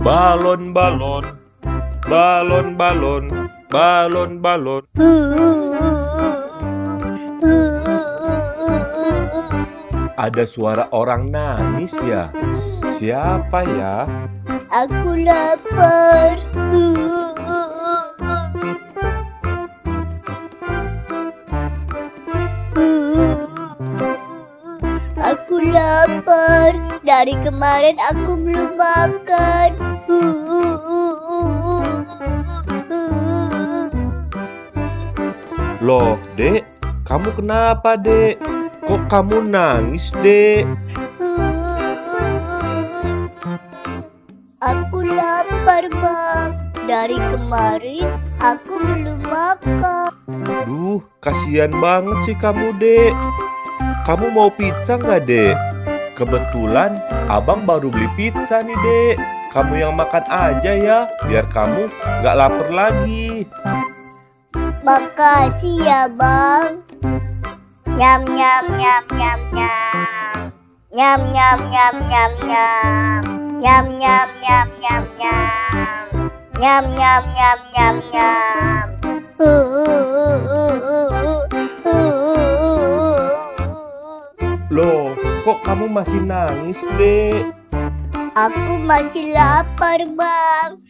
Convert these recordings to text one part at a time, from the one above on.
Balon, balon, balon, balon, balon, balon. Ada suara orang nangis ya? Siapa ya? Aku lapar. Aku lapar. Dari kemarin aku belum makan. Loh, Dek, kamu kenapa, Dek? Kok kamu nangis, Dek? Aku lapar, Bang. Dari kemarin aku belum makan. Duh, kasihan banget sih kamu, Dek. Kamu mau pizza nggak, Dek? Kebetulan abang baru beli pizza nih, Dek. Kamu yang makan aja ya, biar kamu nggak lapar lagi. Makasih ya, Bang. Nyam nyam nyam nyam nyam. Nyam nyam nyam nyam nyam. Nyam nyam nyam nyam nyam. Nyam nyam nyam nyam nyam. Loh, kok kamu masih nangis, Dek? Aku masih lapar, Bang.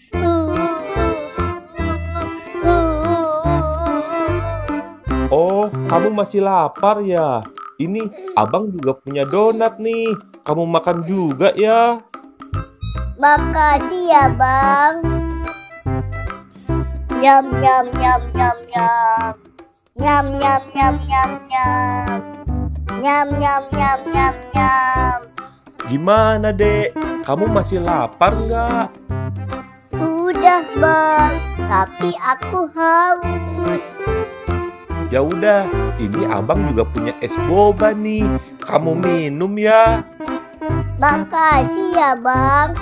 Oh, kamu masih lapar ya? Ini abang juga punya donat nih. Kamu makan juga ya? Makasih ya, Bang. Nyam nyam nyam nyam nyam. Nyam nyam nyam nyam nyam. Nyam nyam nyam nyam nyam. Gimana, Dek? Kamu masih lapar nggak? Udah, Bang. Tapi aku haus. Ya udah, ini abang juga punya es boba nih. Kamu minum ya. Makasih ya, Bang.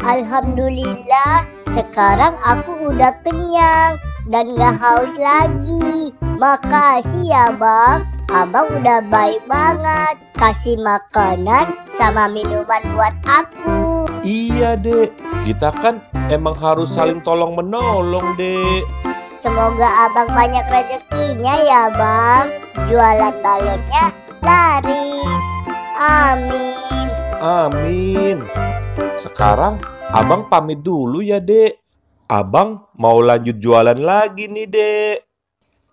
Alhamdulillah, sekarang aku udah kenyang dan gak haus lagi. Makasih ya, Bang. Abang udah baik banget kasih makanan sama minuman buat aku. Iya, Dek. Kita kan emang harus saling tolong menolong, Dek. Semoga abang banyak rezekinya ya, Bang. Jualan balonnya laris. Amin. Amin. Sekarang abang pamit dulu ya, Dek. Abang mau lanjut jualan lagi nih, Dek.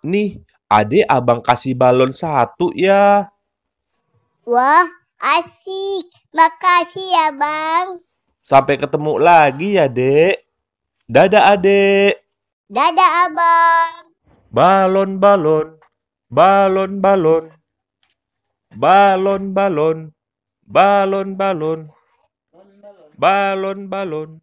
Nih, adek abang kasih balon 1 ya. Wah, asik. Makasih ya, Bang. Sampai ketemu lagi ya, Dek. Dadah, adek. Dadah, Abang. Balon, balon, balon, balon, balon, balon, balon, balon, balon, balon.